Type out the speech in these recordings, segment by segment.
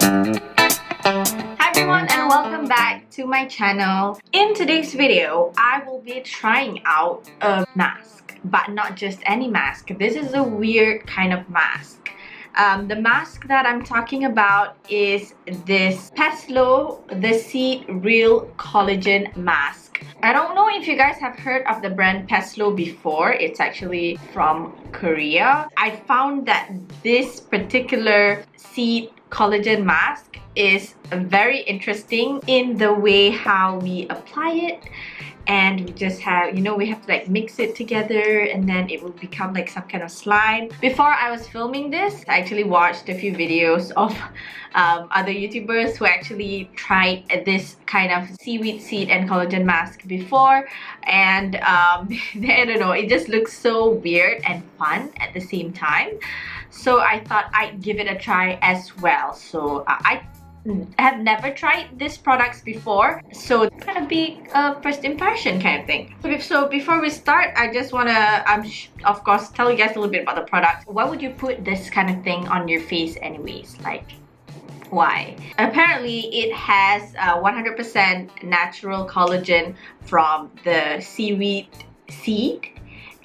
Hi everyone and welcome back to my channel. In today's video, I will be trying out a mask, but not just any mask. This is a weird kind of mask. The mask that I'm talking about is this Pestlo The Seed Real Collagen Mask. I don't know if you guys have heard of the brand Pestlo before. It's actually from Korea. I found that this particular seed collagen mask is very interesting in the way how we apply it, and we just have, we have to like mix it together and then it will become like some kind of slime. Before I was filming this, I actually watched a few videos of other YouTubers who actually tried this kind of seaweed seed and collagen mask before, and I don't know, it just looks so weird and fun at the same time. So I thought I'd give it a try as well. So I have never tried these products before, so it's gonna be a first impression kind of thing. So before we start, I just wanna of course tell you guys a little bit about the product. Why would you put this kind of thing on your face anyways? Like, why? Apparently it has 100% natural collagen from the seaweed seed,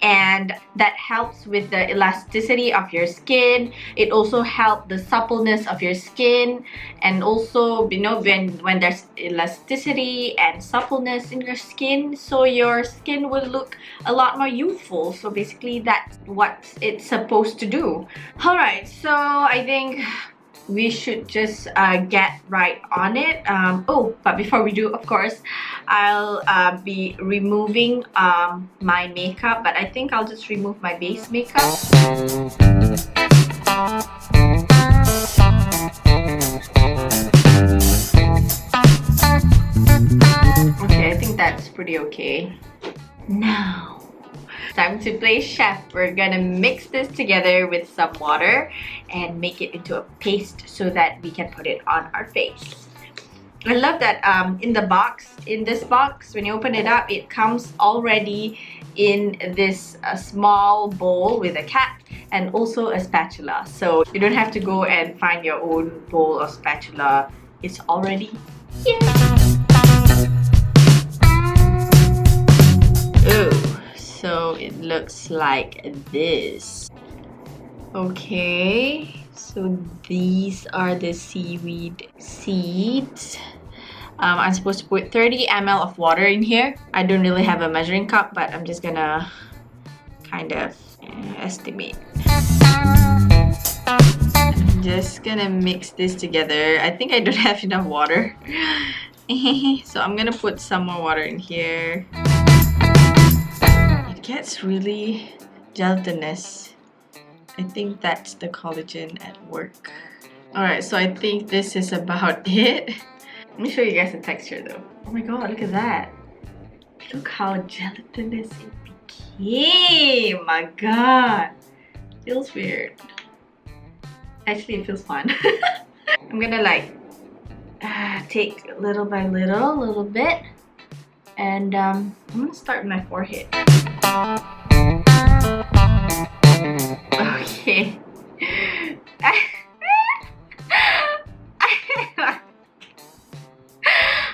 and that helps with the elasticity of your skin. It also helps the suppleness of your skin, and also, when there's elasticity and suppleness in your skin, so your skin will look a lot more youthful. So basically that's what it's supposed to do. Alright, so I think we should just get right on it. Oh, but before we do, of course, I'll be removing my makeup, but I think I'll just remove my base makeup. Okay, I think that's pretty okay. Now, time to play chef. We're gonna mix this together with some water and make it into a paste so that we can put it on our face. I love that in this box, when you open it up, it comes already in this small bowl with a cap and also a spatula. So you don't have to go and find your own bowl or spatula. It's already here. Ooh. So it looks like this. Okay, so these are the seaweed seeds. I'm supposed to put 30 ml of water in here. I don't really have a measuring cup, but I'm just gonna kind of estimate. I'm just gonna mix this together. I think I don't have enough water. So I'm gonna put some more water in here. Gets really gelatinous. I think that's the collagen at work. Alright, so I think this is about it. Let me show you guys the texture though. Oh my god, look at that. Look how gelatinous it became. My god. Feels weird. Actually, it feels fun. I'm gonna like take little by little bit. And I'm gonna start with my forehead. Okay.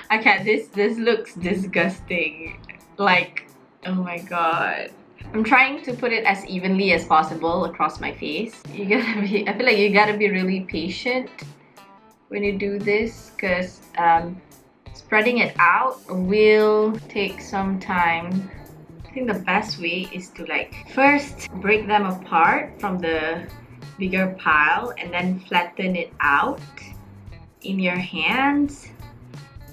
I can't. This looks disgusting. Like, oh my god. I'm trying to put it as evenly as possible across my face. I feel like you gotta be really patient when you do this, because spreading it out will take some time. I think the best way is to like first break them apart from the bigger pile and then flatten it out in your hands,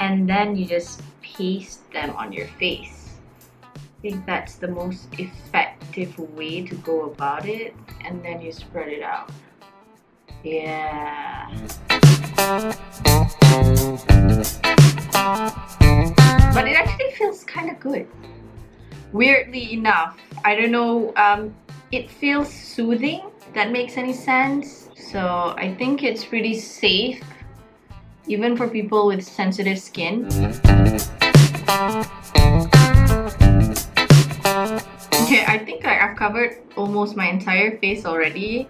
and then you just paste them on your face. I think that's the most effective way to go about it, and then you spread it out. Yeah. But it actually feels kind of good. Weirdly enough, I don't know, it feels soothing, if that makes any sense. So I think it's pretty safe, even for people with sensitive skin. Okay, I think I've covered almost my entire face already,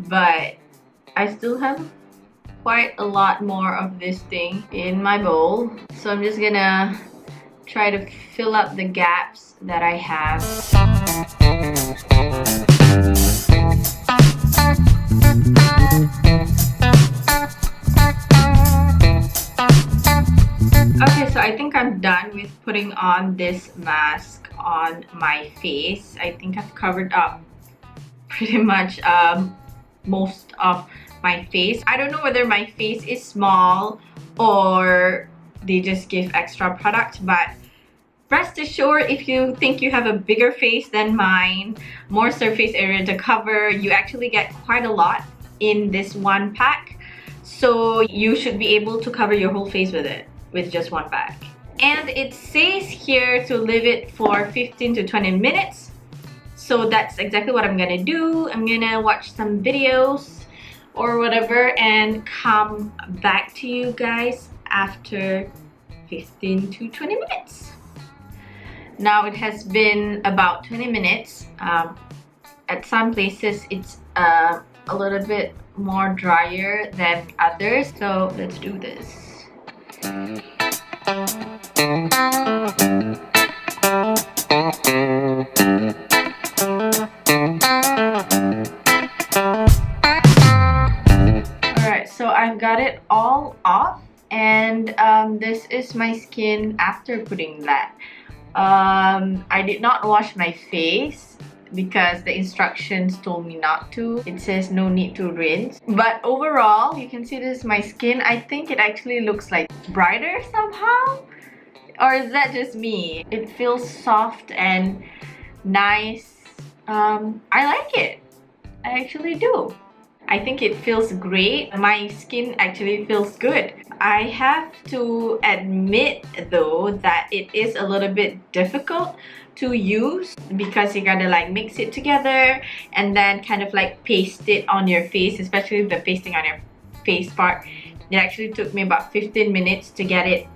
but I still have quite a lot more of this thing in my bowl. So I'm just gonna try to fill up the gaps that I have. Okay, so I think I'm done with putting on this mask on my face. I think I've covered up pretty much most of my face. I don't know whether my face is small or they just give extra product, but rest assured, if you think you have a bigger face than mine, more surface area to cover, you actually get quite a lot in this one pack. So you should be able to cover your whole face with it, with just one pack. And it says here to leave it for 15 to 20 minutes. So that's exactly what I'm gonna do. I'm gonna watch some videos or whatever and come back to you guys after 15 to 20 minutes. Now it has been about 20 minutes. At some places it's a little bit more drier than others. So let's do this. Alright, so I've got it all off, and this is my skin after putting that. I did not wash my face because the instructions told me not to. It says no need to rinse. But overall, you can see this is my skin. I think it actually looks like brighter somehow. Or is that just me? It feels soft and nice. I like it. I actually do. I think it feels great. My skin actually feels good. I have to admit though that it is a little bit difficult to use because you gotta like mix it together and then kind of like paste it on your face, especially the pasting on your face part. It actually took me about 15 minutes to get it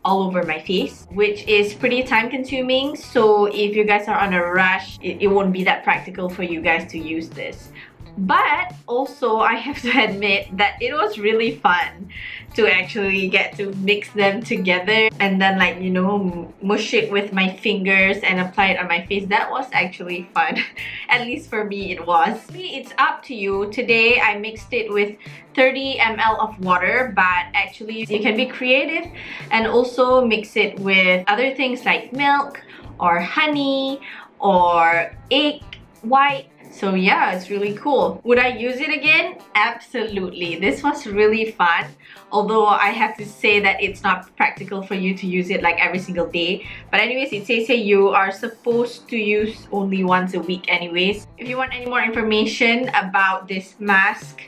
all over my face, which is pretty time consuming. So if you guys are on a rush, it won't be that practical for you guys to use this. But also I have to admit that it was really fun to actually get to mix them together and then like, you know, mush it with my fingers and apply it on my face. That was actually fun. At least for me it was. It's up to you. Today I mixed it with 30 ml of water, but actually you can be creative and also mix it with other things like milk or honey or egg white. So yeah, it's really cool. Would I use it again? Absolutely. This was really fun. Although I have to say that it's not practical for you to use it like every single day. But anyways, it says here you are supposed to use only once a week anyways. If you want any more information about this mask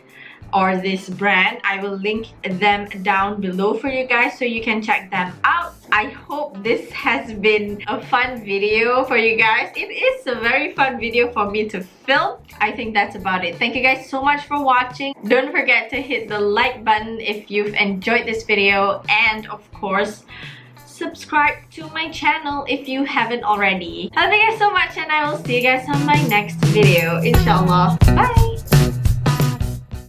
or this brand, I will link them down below for you guys so you can check them out. I hope this has been a fun video for you guys. It is a very fun video for me to film. I think that's about it. Thank you guys so much for watching. Don't forget to hit the like button if you've enjoyed this video, and of course subscribe to my channel if you haven't already. Love you guys so much, and I will see you guys on my next video, inshallah. Bye!